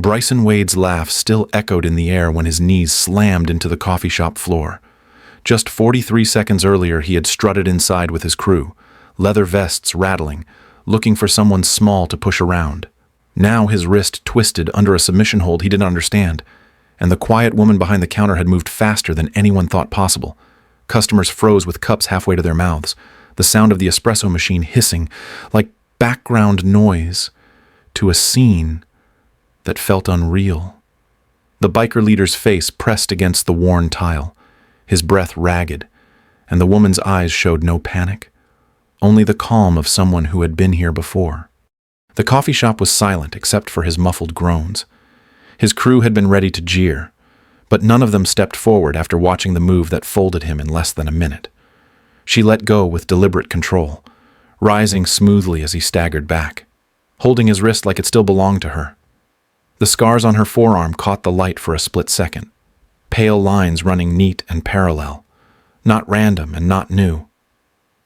Bryson Wade's laugh still echoed in the air when his knees slammed into the coffee shop floor. Just 43 seconds earlier, he had strutted inside with his crew, leather vests rattling, looking for someone small to push around. Now his wrist twisted under a submission hold he didn't understand, and the quiet woman behind the counter had moved faster than anyone thought possible. Customers froze with cups halfway to their mouths, the sound of the espresso machine hissing like background noise to a scene that felt unreal. The biker leader's face pressed against the worn tile, his breath ragged, and the woman's eyes showed no panic, only the calm of someone who had been here before. The coffee shop was silent except for his muffled groans. His crew had been ready to jeer, but none of them stepped forward after watching the move that folded him in less than a minute. She let go with deliberate control, rising smoothly as he staggered back, holding his wrist like it still belonged to her. The scars on her forearm caught the light for a split second, pale lines running neat and parallel, not random and not new.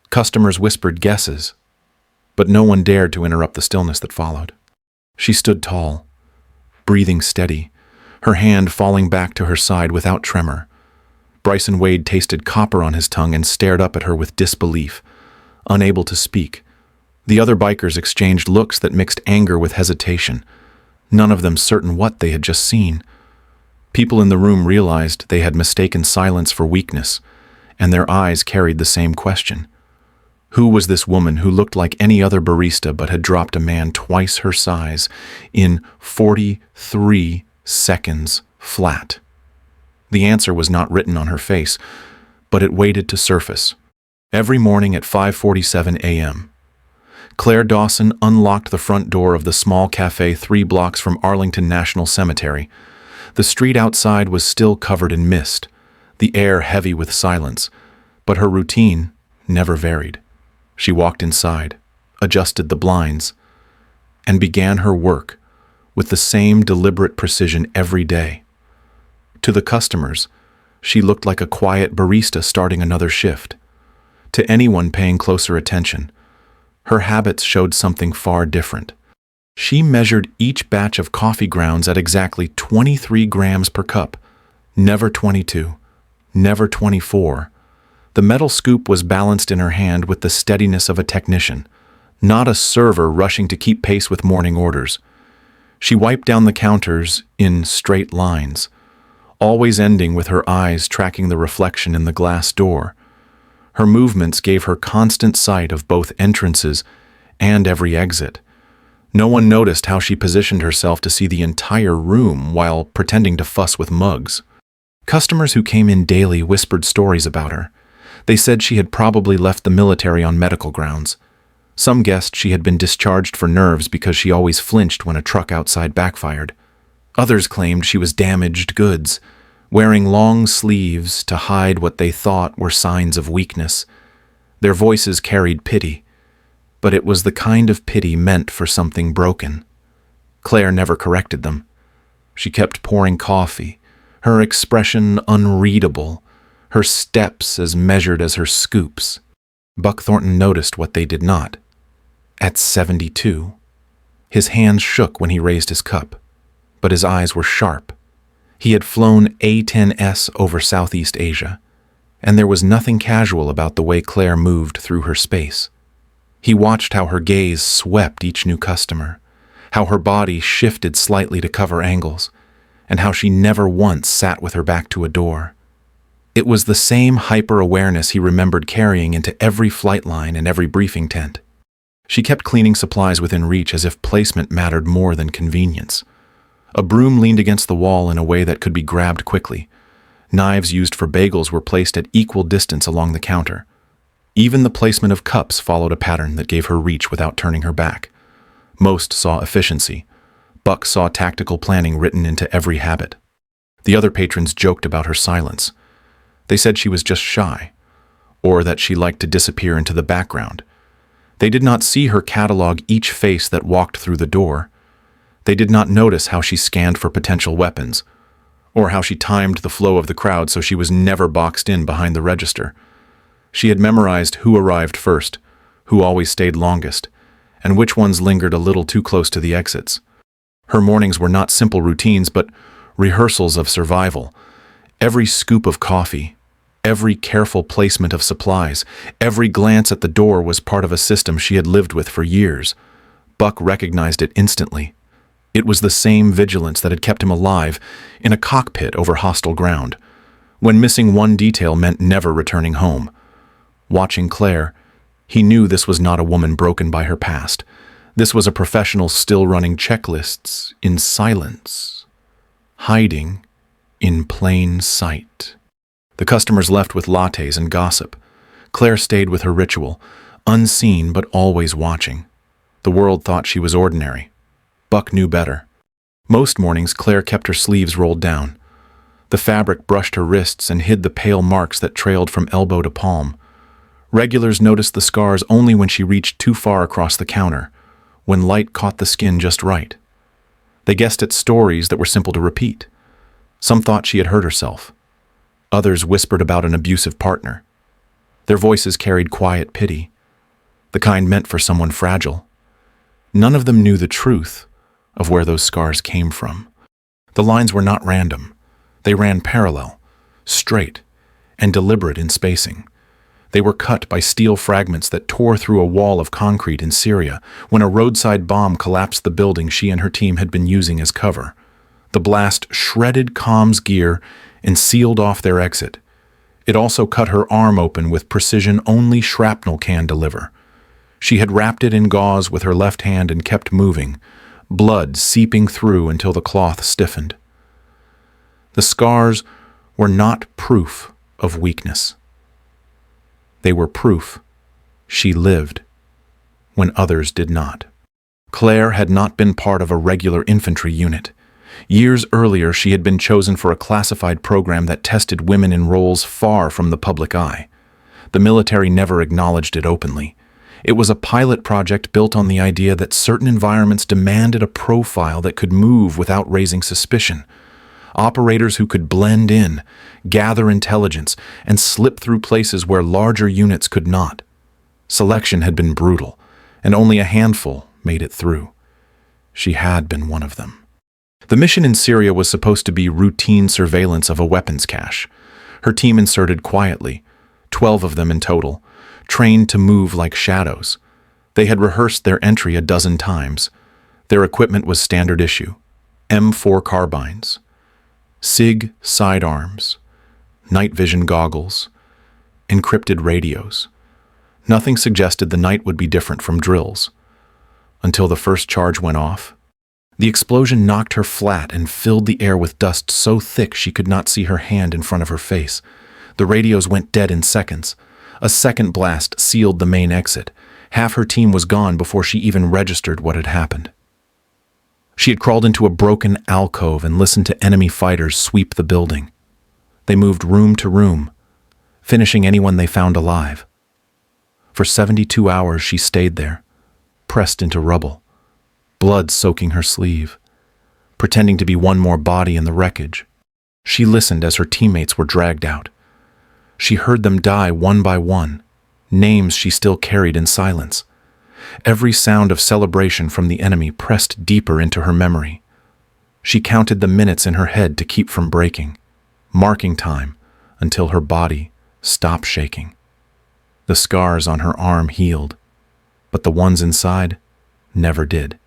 Customers whispered guesses, but no one dared to interrupt the stillness that followed. She stood tall, breathing steady, her hand falling back to her side without tremor. Bryson Wade tasted copper on his tongue and stared up at her with disbelief, unable to speak. The other bikers exchanged looks that mixed anger with hesitation, none of them certain what they had just seen. People in the room realized they had mistaken silence for weakness, and their eyes carried the same question. Who was this woman who looked like any other barista but had dropped a man twice her size in 43 seconds flat? The answer was not written on her face, but it waited to surface. Every morning at 5:47 a.m., Claire Dawson unlocked the front door of the small café 3 blocks from Arlington National Cemetery. The street outside was still covered in mist, the air heavy with silence, but her routine never varied. She walked inside, adjusted the blinds, and began her work with the same deliberate precision every day. To the customers, she looked like a quiet barista starting another shift. To anyone paying closer attention, her habits showed something far different. She measured each batch of coffee grounds at exactly 23 grams per cup, never 22, never 24. The metal scoop was balanced in her hand with the steadiness of a technician, not a server rushing to keep pace with morning orders. She wiped down the counters in straight lines, always ending with her eyes tracking the reflection in the glass door. Her movements gave her constant sight of both entrances and every exit. No one noticed how she positioned herself to see the entire room while pretending to fuss with mugs. Customers who came in daily whispered stories about her. They said she had probably left the military on medical grounds. Some guessed she had been discharged for nerves because she always flinched when a truck outside backfired. Others claimed she was damaged goods, wearing long sleeves to hide what they thought were signs of weakness. Their voices carried pity, but it was the kind of pity meant for something broken. Claire never corrected them. She kept pouring coffee, her expression unreadable, her steps as measured as her scoops. Buck Thornton noticed what they did not. At 72, his hands shook when he raised his cup, but his eyes were sharp. He had flown A-10S over Southeast Asia, and there was nothing casual about the way Claire moved through her space. He watched how her gaze swept each new customer, how her body shifted slightly to cover angles, and how she never once sat with her back to a door. It was the same hyper-awareness he remembered carrying into every flight line and every briefing tent. She kept cleaning supplies within reach as if placement mattered more than convenience. A broom leaned against the wall in a way that could be grabbed quickly. Knives used for bagels were placed at equal distance along the counter. Even the placement of cups followed a pattern that gave her reach without turning her back. Most saw efficiency. Buck saw tactical planning written into every habit. The other patrons joked about her silence. They said she was just shy, or that she liked to disappear into the background. They did not see her catalog each face that walked through the door. They did not notice how she scanned for potential weapons, or how she timed the flow of the crowd so she was never boxed in behind the register. She had memorized who arrived first, who always stayed longest, and which ones lingered a little too close to the exits. Her mornings were not simple routines, but rehearsals of survival. Every scoop of coffee, every careful placement of supplies, every glance at the door was part of a system she had lived with for years. Buck recognized it instantly. It was the same vigilance that had kept him alive in a cockpit over hostile ground, when missing one detail meant never returning home. Watching Claire, he knew this was not a woman broken by her past. This was a professional still running checklists in silence, hiding in plain sight. The customers left with lattes and gossip. Claire stayed with her ritual, unseen but always watching. The world thought she was ordinary. Buck knew better. Most mornings, Claire kept her sleeves rolled down. The fabric brushed her wrists and hid the pale marks that trailed from elbow to palm. Regulars noticed the scars only when she reached too far across the counter, when light caught the skin just right. They guessed at stories that were simple to repeat. Some thought she had hurt herself. Others whispered about an abusive partner. Their voices carried quiet pity, the kind meant for someone fragile. None of them knew the truth of where those scars came from. The lines were not random. They ran parallel, straight, and deliberate in spacing. They were cut by steel fragments that tore through a wall of concrete in Syria when a roadside bomb collapsed the building she and her team had been using as cover. The blast shredded comms gear and sealed off their exit. It also cut her arm open with precision only shrapnel can deliver. She had wrapped it in gauze with her left hand and kept moving, blood seeping through until the cloth stiffened. The scars were not proof of weakness. They were proof she lived when others did not. Claire had not been part of a regular infantry unit. Years earlier, she had been chosen for a classified program that tested women in roles far from the public eye. The military never acknowledged it openly. It was a pilot project built on the idea that certain environments demanded a profile that could move without raising suspicion. Operators who could blend in, gather intelligence, and slip through places where larger units could not. Selection had been brutal, and only a handful made it through. She had been one of them. The mission in Syria was supposed to be routine surveillance of a weapons cache. Her team inserted quietly, 12 of them in total, trained to move like shadows. They had rehearsed their entry a dozen times. Their equipment was standard issue: M4 carbines, SIG sidearms, night vision goggles, encrypted radios. Nothing suggested the night would be different from drills. Until the first charge went off. The explosion knocked her flat and filled the air with dust so thick she could not see her hand in front of her face. The radios went dead in seconds. A second blast sealed the main exit. Half her team was gone before she even registered what had happened. She had crawled into a broken alcove and listened to enemy fighters sweep the building. They moved room to room, finishing anyone they found alive. For 72 hours she stayed there, pressed into rubble, blood soaking her sleeve, pretending to be one more body in the wreckage. She listened as her teammates were dragged out. She heard them die one by one, names she still carried in silence. Every sound of celebration from the enemy pressed deeper into her memory. She counted the minutes in her head to keep from breaking, marking time until her body stopped shaking. The scars on her arm healed, but the ones inside never did.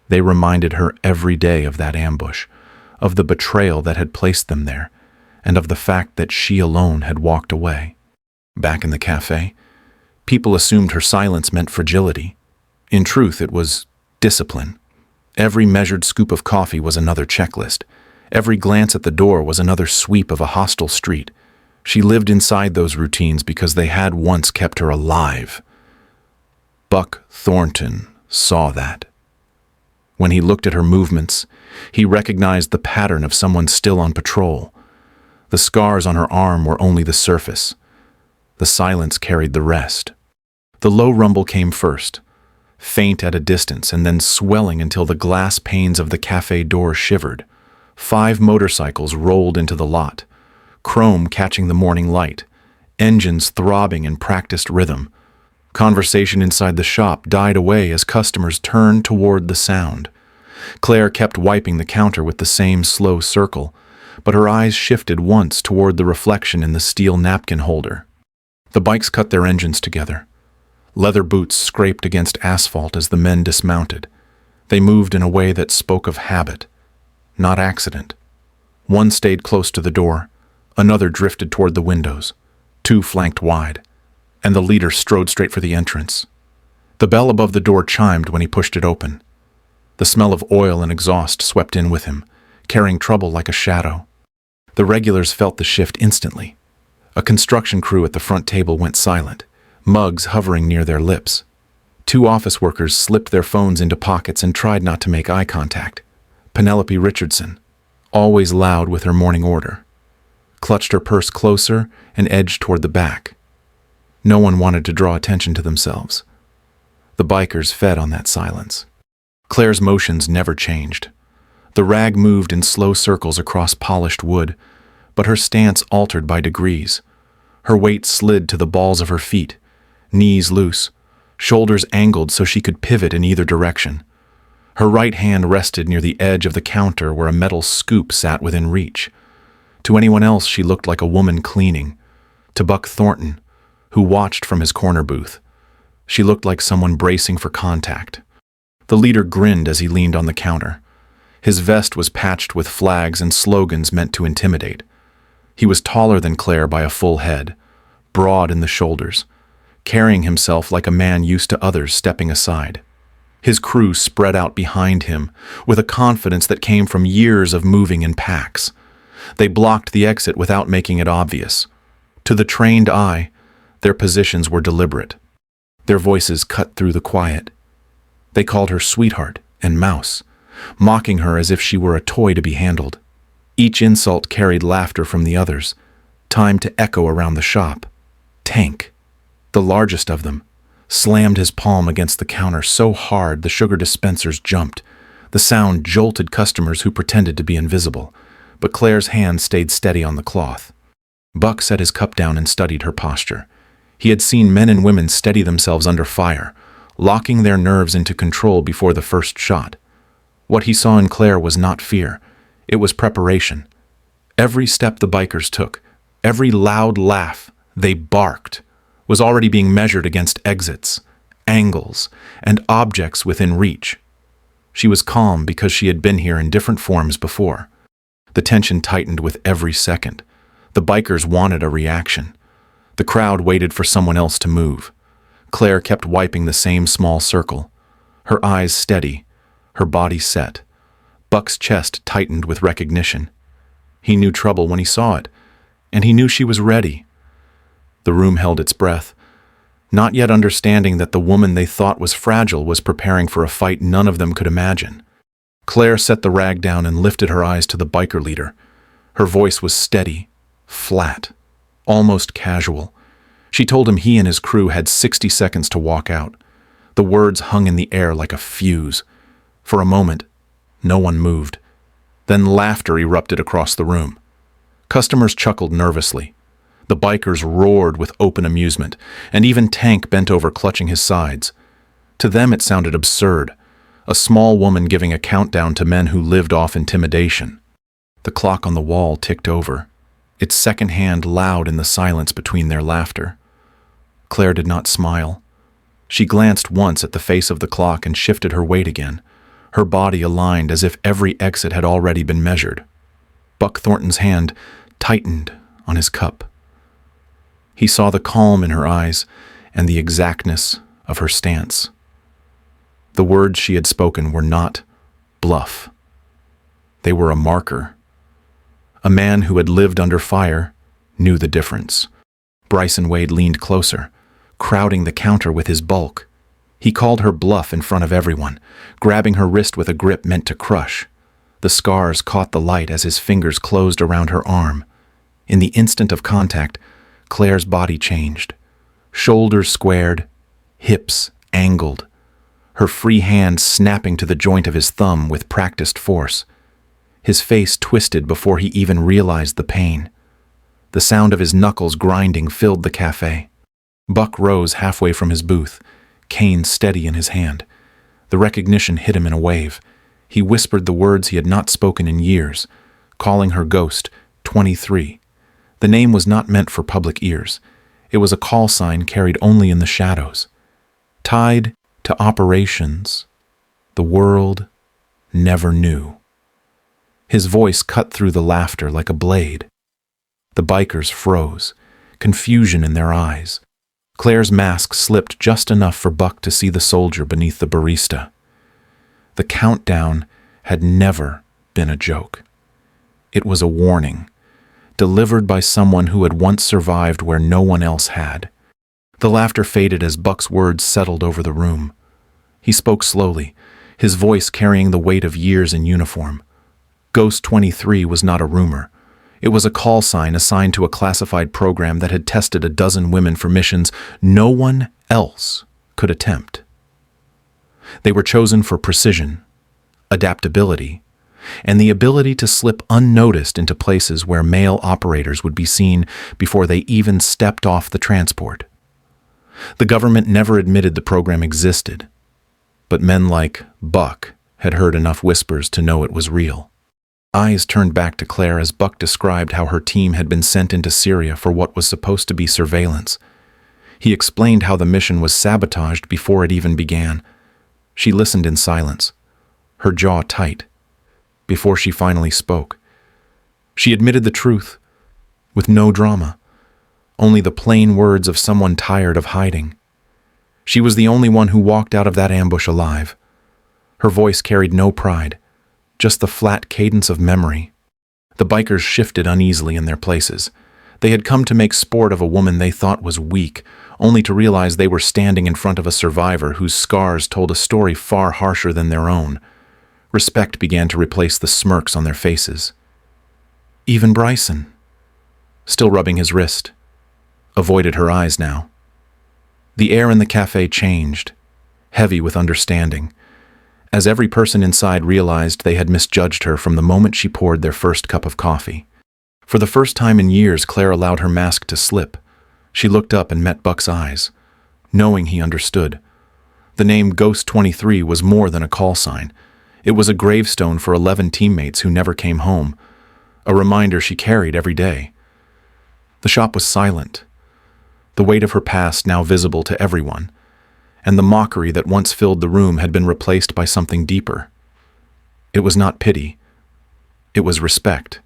They reminded her every day of that ambush, of the betrayal that had placed them there, and of the fact that she alone had walked away. Back in the café, people assumed her silence meant fragility. In truth, it was discipline. Every measured scoop of coffee was another checklist. Every glance at the door was another sweep of a hostile street. She lived inside those routines because they had once kept her alive. Buck Thornton saw that. When he looked at her movements, he recognized the pattern of someone still on patrol. The scars on her arm were only the surface. The silence carried the rest. The low rumble came first, faint at a distance and then swelling until the glass panes of the café door shivered. 5 motorcycles rolled into the lot, chrome catching the morning light, engines throbbing in practiced rhythm. Conversation inside the shop died away as customers turned toward the sound. Claire kept wiping the counter with the same slow circle, but her eyes shifted once toward the reflection in the steel napkin holder. The bikes cut their engines together. Leather boots scraped against asphalt as the men dismounted. They moved in a way that spoke of habit, not accident. One stayed close to the door, another drifted toward the windows, two flanked wide, and the leader strode straight for the entrance. The bell above the door chimed when he pushed it open. The smell of oil and exhaust swept in with him, carrying trouble like a shadow. The regulars felt the shift instantly. A construction crew at the front table went silent, mugs hovering near their lips. Two office workers slipped their phones into pockets and tried not to make eye contact. Penelope Richardson, always loud with her morning order, clutched her purse closer and edged toward the back. No one wanted to draw attention to themselves. The bikers fed on that silence. Claire's motions never changed. The rag moved in slow circles across polished wood, but her stance altered by degrees. Her weight slid to the balls of her feet, knees loose, shoulders angled so she could pivot in either direction. Her right hand rested near the edge of the counter where a metal scoop sat within reach. To anyone else, she looked like a woman cleaning. To Buck Thornton, who watched from his corner booth, she looked like someone bracing for contact. The leader grinned as he leaned on the counter. His vest was patched with flags and slogans meant to intimidate. He was taller than Claire by a full head, broad in the shoulders, carrying himself like a man used to others stepping aside. His crew spread out behind him with a confidence that came from years of moving in packs. They blocked the exit without making it obvious. To the trained eye, their positions were deliberate. Their voices cut through the quiet. They called her sweetheart and mouse, mocking her as if she were a toy to be handled. Each insult carried laughter from the others, timed to echo around the shop. Tank, the largest of them, slammed his palm against the counter so hard the sugar dispensers jumped. The sound jolted customers who pretended to be invisible, but Claire's hand stayed steady on the cloth. Buck set his cup down and studied her posture. He had seen men and women steady themselves under fire, locking their nerves into control before the first shot. What he saw in Claire was not fear. It was preparation. Every step the bikers took, every loud laugh they barked, was already being measured against exits, angles, and objects within reach. She was calm because she had been here in different forms before. The tension tightened with every second. The bikers wanted a reaction. The crowd waited for someone else to move. Claire kept wiping the same small circle, her eyes steady, her body set. Buck's chest tightened with recognition. He knew trouble when he saw it, and he knew she was ready. The room held its breath, not yet understanding that the woman they thought was fragile was preparing for a fight none of them could imagine. Claire set the rag down and lifted her eyes to the biker leader. Her voice was steady, flat, almost casual. She told him he and his crew had 60 seconds to walk out. The words hung in the air like a fuse. For a moment, no one moved. Then laughter erupted across the room. Customers chuckled nervously. The bikers roared with open amusement, and even Tank bent over clutching his sides. To them it sounded absurd, a small woman giving a countdown to men who lived off intimidation. The clock on the wall ticked over, its second hand loud in the silence between their laughter. Claire did not smile. She glanced once at the face of the clock and shifted her weight again, her body aligned as if every exit had already been measured. Buck Thornton's hand tightened on his cup. He saw the calm in her eyes and the exactness of her stance. The words she had spoken were not bluff. They were a marker. A man who had lived under fire knew the difference. Bryson Wade leaned closer, crowding the counter with his bulk. He called her bluff in front of everyone, grabbing her wrist with a grip meant to crush. The scars caught the light as his fingers closed around her arm. In the instant of contact, Claire's body changed. Shoulders squared, hips angled, her free hand snapping to the joint of his thumb with practiced force. His face twisted before he even realized the pain. The sound of his knuckles grinding filled the café. Buck rose halfway from his booth, cane steady in his hand. The recognition hit him in a wave. He whispered the words he had not spoken in years, calling her Ghost 23. The name was not meant for public ears. It was a call sign carried only in the shadows. Tied to operations the world never knew. His voice cut through the laughter like a blade. The bikers froze, confusion in their eyes. Claire's mask slipped just enough for Buck to see the soldier beneath the barista. The countdown had never been a joke. It was a warning, delivered by someone who had once survived where no one else had. The laughter faded as Buck's words settled over the room. He spoke slowly, his voice carrying the weight of years in uniform. Ghost 23 was not a rumor. It was a call sign assigned to a classified program that had tested a dozen women for missions no one else could attempt. They were chosen for precision, adaptability, and the ability to slip unnoticed into places where male operators would be seen before they even stepped off the transport. The government never admitted the program existed, but men like Buck had heard enough whispers to know it was real. Eyes turned back to Claire as Buck described how her team had been sent into Syria for what was supposed to be surveillance. He explained how the mission was sabotaged before it even began. She listened in silence, her jaw tight, before she finally spoke. She admitted the truth, with no drama, only the plain words of someone tired of hiding. She was the only one who walked out of that ambush alive. Her voice carried no pride, just the flat cadence of memory. The bikers shifted uneasily in their places. They had come to make sport of a woman they thought was weak, only to realize they were standing in front of a survivor whose scars told a story far harsher than their own. Respect began to replace the smirks on their faces. Even Bryson, still rubbing his wrist, avoided her eyes now. The air in the café changed, heavy with understanding, as every person inside realized they had misjudged her from the moment she poured their first cup of coffee. For the first time in years, Claire allowed her mask to slip. She looked up and met Buck's eyes, knowing he understood. The name Ghost 23 was more than a call sign. It was a gravestone for 11 teammates who never came home, a reminder she carried every day. The shop was silent, the weight of her past now visible to everyone, and the mockery that once filled the room had been replaced by something deeper. It was not pity. It was respect.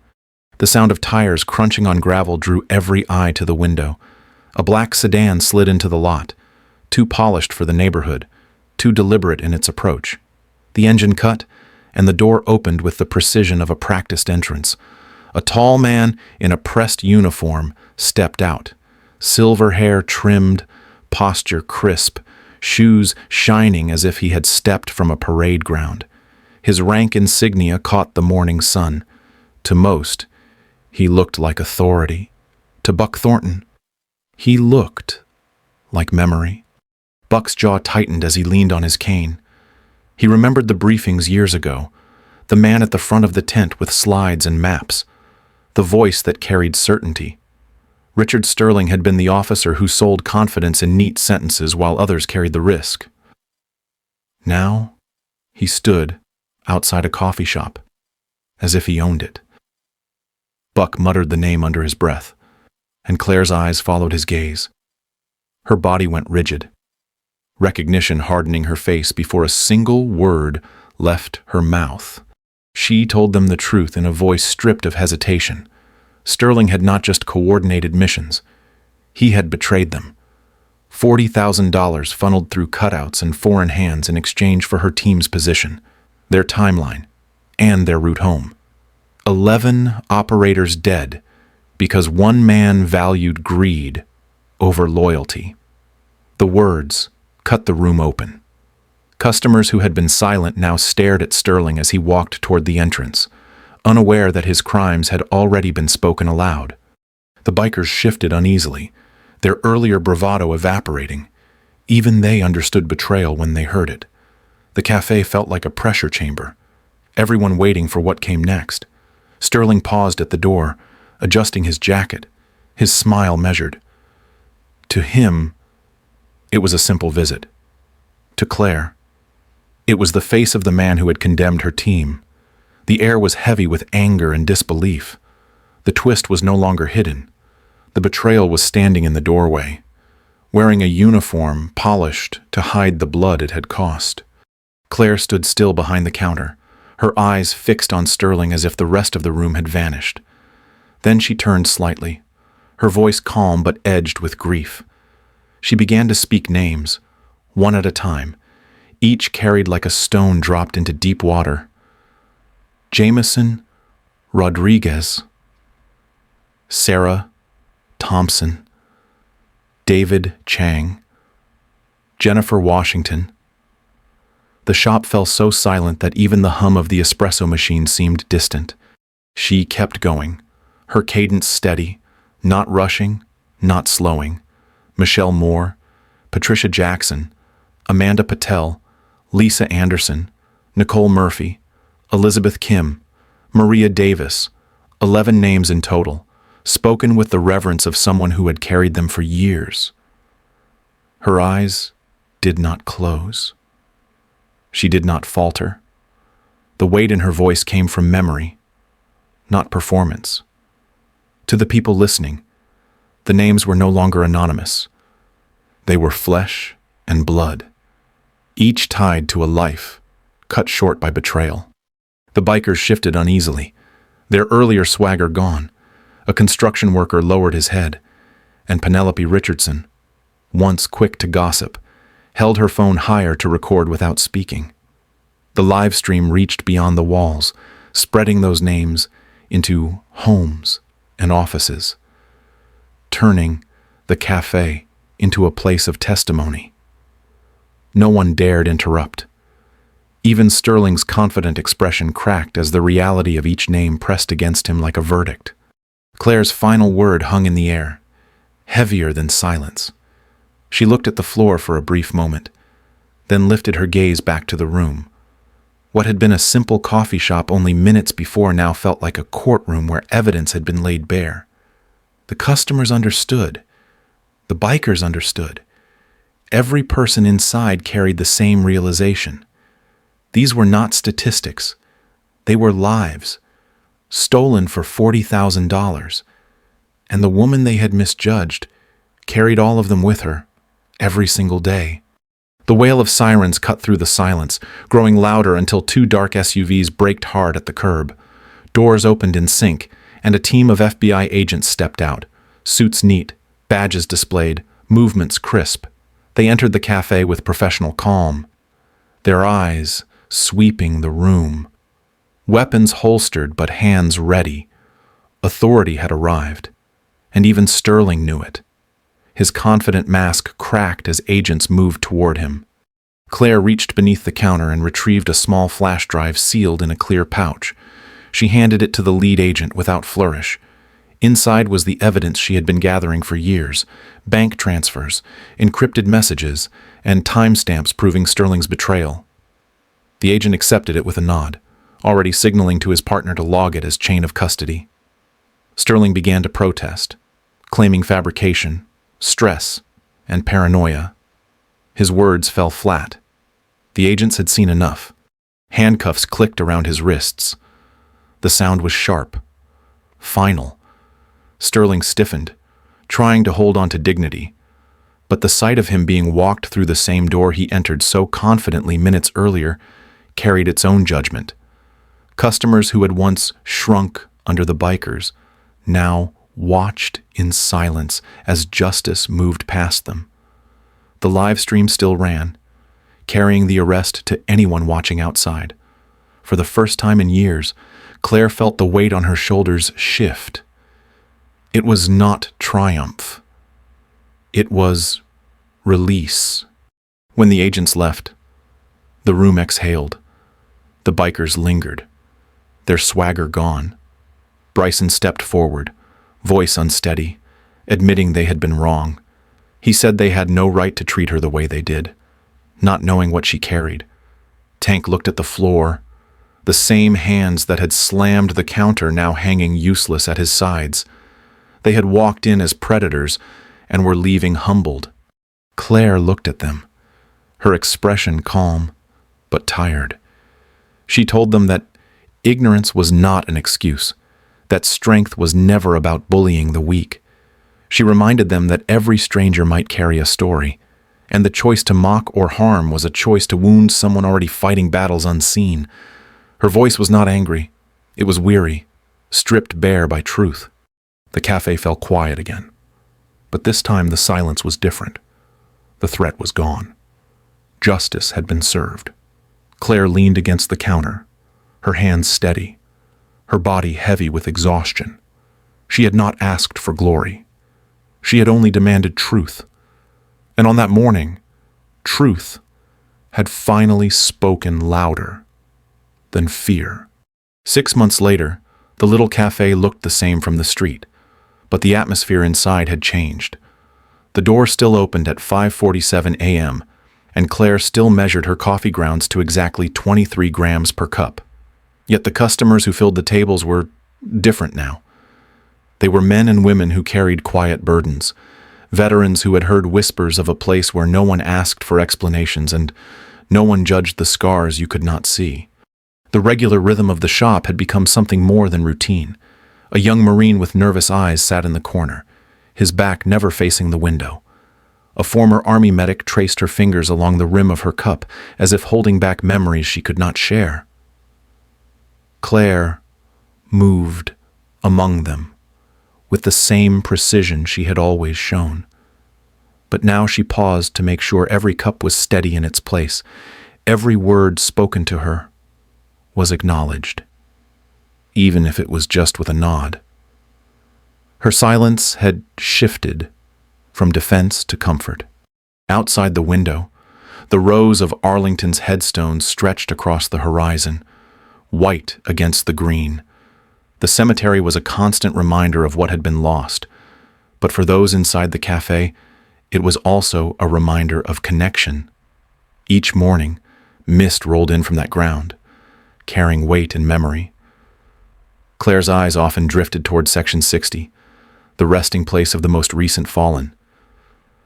The sound of tires crunching on gravel drew every eye to the window. A black sedan slid into the lot, too polished for the neighborhood, too deliberate in its approach. The engine cut, and the door opened with the precision of a practiced entrance. A tall man in a pressed uniform stepped out, silver hair trimmed, posture crisp, shoes shining as if he had stepped from a parade ground. His rank insignia caught the morning sun. To most, he looked like authority. To Buck Thornton, he looked like memory. Buck's jaw tightened as he leaned on his cane. He remembered the briefings years ago, the man at the front of the tent with slides and maps, the voice that carried certainty. Richard Sterling had been the officer who sold confidence in neat sentences while others carried the risk. Now, he stood outside a coffee shop, as if he owned it. Buck muttered the name under his breath, and Claire's eyes followed his gaze. Her body went rigid, recognition hardening her face before a single word left her mouth. She told them the truth in a voice stripped of hesitation. Sterling had not just coordinated missions. He had betrayed them. $40,000 funneled through cutouts and foreign hands in exchange for her team's position, their timeline, and their route home. 11 operators dead because one man valued greed over loyalty. The words cut the room open. Customers who had been silent now stared at Sterling as he walked toward the entrance, unaware that his crimes had already been spoken aloud. The bikers shifted uneasily, their earlier bravado evaporating. Even they understood betrayal when they heard it. The cafe felt like a pressure chamber, everyone waiting for what came next. Sterling paused at the door, adjusting his jacket, his smile measured. To him, it was a simple visit. To Claire, It was the face of the man who had condemned her team. The air was heavy with anger and disbelief. The twist was no longer hidden. The betrayal was standing in the doorway, wearing a uniform polished to hide the blood it had cost. Claire stood still behind the counter, her eyes fixed on Sterling as if the rest of the room had vanished. Then she turned slightly, her voice calm but edged with grief. She began to speak names, one at a time, each carried like a stone dropped into deep water. Jameson Rodriguez, Sarah Thompson, David Chang, Jennifer Washington. The shop fell so silent that even the hum of the espresso machine seemed distant. She kept going, her cadence steady, not rushing, not slowing. Michelle Moore, Patricia Jackson, Amanda Patel, Lisa Anderson, Nicole Murphy, Elizabeth Kim, Maria Davis, 11 names in total, spoken with the reverence of someone who had carried them for years. Her eyes did not close. She did not falter. The weight in her voice came from memory, not performance. To the people listening, the names were no longer anonymous. They were flesh and blood, each tied to a life cut short by betrayal. The bikers shifted uneasily, their earlier swagger gone. A construction worker lowered his head, and Penelope Richardson, once quick to gossip, held her phone higher to record without speaking. The live stream reached beyond the walls, spreading those names into homes and offices, turning the café into a place of testimony. No one dared interrupt. Even Sterling's confident expression cracked as the reality of each name pressed against him like a verdict. Claire's final word hung in the air, heavier than silence. She looked at the floor for a brief moment, then lifted her gaze back to the room. What had been a simple coffee shop only minutes before now felt like a courtroom where evidence had been laid bare. The customers understood. The bikers understood. Every person inside carried the same realization. These were not statistics. They were lives, stolen for $40,000, and the woman they had misjudged carried all of them with her, every single day. The wail of sirens cut through the silence, growing louder until two dark SUVs braked hard at the curb. Doors opened in sync, and a team of FBI agents stepped out, suits neat, badges displayed, movements crisp. They entered the cafe with professional calm, their eyes sweeping the room. Weapons holstered but hands ready. Authority had arrived, and even Sterling knew it. His confident mask cracked as agents moved toward him. Claire reached beneath the counter and retrieved a small flash drive sealed in a clear pouch. She handed it to the lead agent without flourish. Inside was the evidence she had been gathering for years: bank transfers, encrypted messages, and timestamps proving Sterling's betrayal. The agent accepted it with a nod, already signaling to his partner to log it as chain of custody. Sterling began to protest, claiming fabrication, stress, and paranoia. His words fell flat. The agents had seen enough. Handcuffs clicked around his wrists. The sound was sharp, final. Sterling stiffened, trying to hold on to dignity, but the sight of him being walked through the same door he entered so confidently minutes earlier carried its own judgment. Customers who had once shrunk under the bikers now watched in silence as justice moved past them. The live stream still ran, carrying the arrest to anyone watching outside. For the first time in years, Claire felt the weight on her shoulders shift. It was not triumph. It was release. When the agents left, the room exhaled. The bikers lingered, their swagger gone. Bryson stepped forward, voice unsteady, admitting they had been wrong. He said they had no right to treat her the way they did, not knowing what she carried. Tank looked at the floor, the same hands that had slammed the counter now hanging useless at his sides. They had walked in as predators and were leaving humbled. Claire looked at them, her expression calm, but tired. She told them that ignorance was not an excuse, that strength was never about bullying the weak. She reminded them that every stranger might carry a story, and the choice to mock or harm was a choice to wound someone already fighting battles unseen. Her voice was not angry. It was weary, stripped bare by truth. The cafe fell quiet again. But this time the silence was different. The threat was gone. Justice had been served. Claire leaned against the counter, her hands steady, her body heavy with exhaustion. She had not asked for glory. She had only demanded truth. And on that morning, truth had finally spoken louder than fear. 6 months later, the little cafe looked the same from the street, but the atmosphere inside had changed. The door still opened at 5:47 a.m., and Claire still measured her coffee grounds to exactly 23 grams per cup. Yet the customers who filled the tables were different now. They were men and women who carried quiet burdens, veterans who had heard whispers of a place where no one asked for explanations and no one judged the scars you could not see. The regular rhythm of the shop had become something more than routine. A young Marine with nervous eyes sat in the corner, his back never facing the window. A former Army medic traced her fingers along the rim of her cup, as if holding back memories she could not share. Claire moved among them, with the same precision she had always shown. But now she paused to make sure every cup was steady in its place. Every word spoken to her was acknowledged, even if it was just with a nod. Her silence had shifted from defense to comfort. Outside the window, the rows of Arlington's headstones stretched across the horizon, white against the green. The cemetery was a constant reminder of what had been lost, but for those inside the cafe, it was also a reminder of connection. Each morning, mist rolled in from that ground, carrying weight and memory. Claire's eyes often drifted toward Section 60, the resting place of the most recent fallen.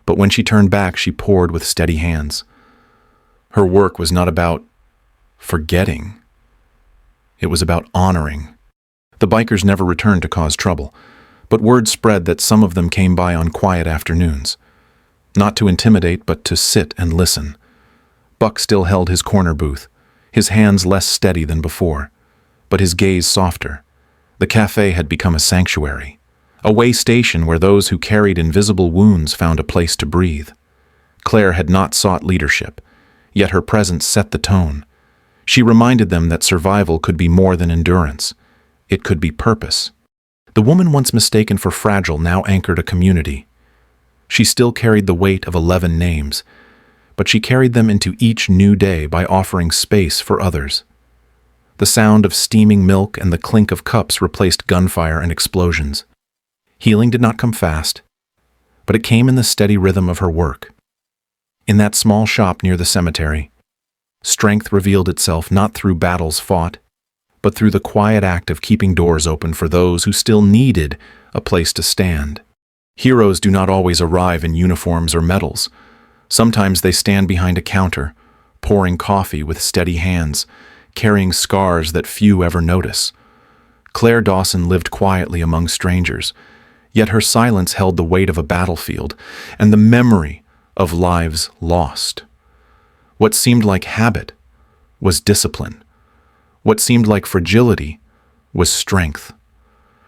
But when she turned back, she poured with steady hands. Her work was not about forgetting. It was about honoring. The bikers never returned to cause trouble, but word spread that some of them came by on quiet afternoons. Not to intimidate, but to sit and listen. Buck still held his corner booth, his hands less steady than before, but his gaze softer. The cafe had become a sanctuary, a way station where those who carried invisible wounds found a place to breathe. Claire had not sought leadership, yet her presence set the tone. She reminded them that survival could be more than endurance. It could be purpose. The woman once mistaken for fragile now anchored a community. She still carried the weight of 11 names, but she carried them into each new day by offering space for others. The sound of steaming milk and the clink of cups replaced gunfire and explosions. Healing did not come fast, but it came in the steady rhythm of her work. In that small shop near the cemetery, strength revealed itself not through battles fought, but through the quiet act of keeping doors open for those who still needed a place to stand. Heroes do not always arrive in uniforms or medals. Sometimes they stand behind a counter, pouring coffee with steady hands, carrying scars that few ever notice. Claire Dawson lived quietly among strangers, yet her silence held the weight of a battlefield and the memory of lives lost. What seemed like habit was discipline. What seemed like fragility was strength.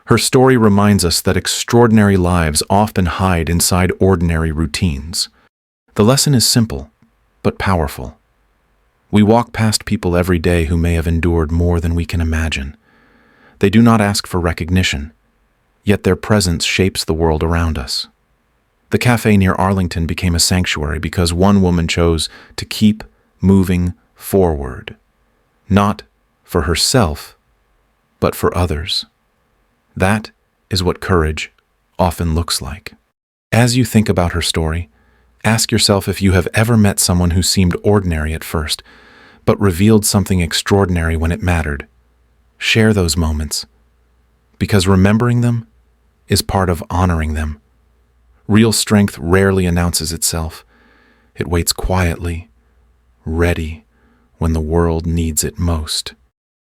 Her story reminds us that extraordinary lives often hide inside ordinary routines. The lesson is simple, but powerful. We walk past people every day who may have endured more than we can imagine. They do not ask for recognition, yet their presence shapes the world around us. The cafe near Arlington became a sanctuary because one woman chose to keep moving forward, not for herself, but for others. That is what courage often looks like. As you think about her story, ask yourself if you have ever met someone who seemed ordinary at first, but revealed something extraordinary when it mattered. Share those moments, because remembering them is part of honoring them. Real strength rarely announces itself. It waits quietly, ready, when the world needs it most.